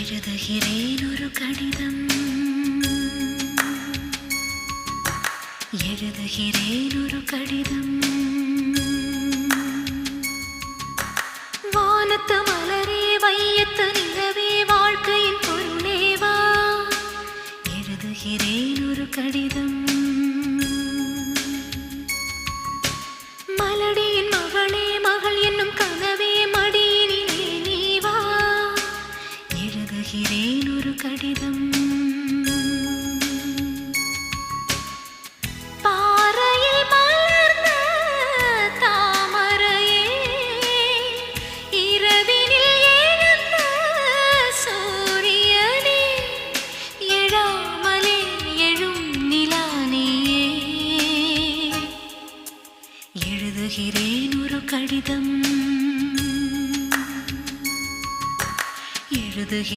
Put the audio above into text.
எழுதுகிறேன் ஒரு கடிதம், எழுதுகிறேன் ஒரு கடிதம். வானத்து மலரே, வையத்து நிலவே, வாழ்க்கையின் பொருளேவா, எழுதுகிறேன் ஒரு கடிதம். மலடியின் மகளே, மகள் என்னும் கனவே, மடியினிலே நீ வா, எழுதுகிறேன் ஒரு கடிதம். பாறையில் மலர்ந்த தாமரையே, இரவினில் எழுந்த சூரியனே, எழாமலே எழும் நிலானியே, எழுதுகிறேன் ஒரு கடிதம், எழுதுகிறேன்.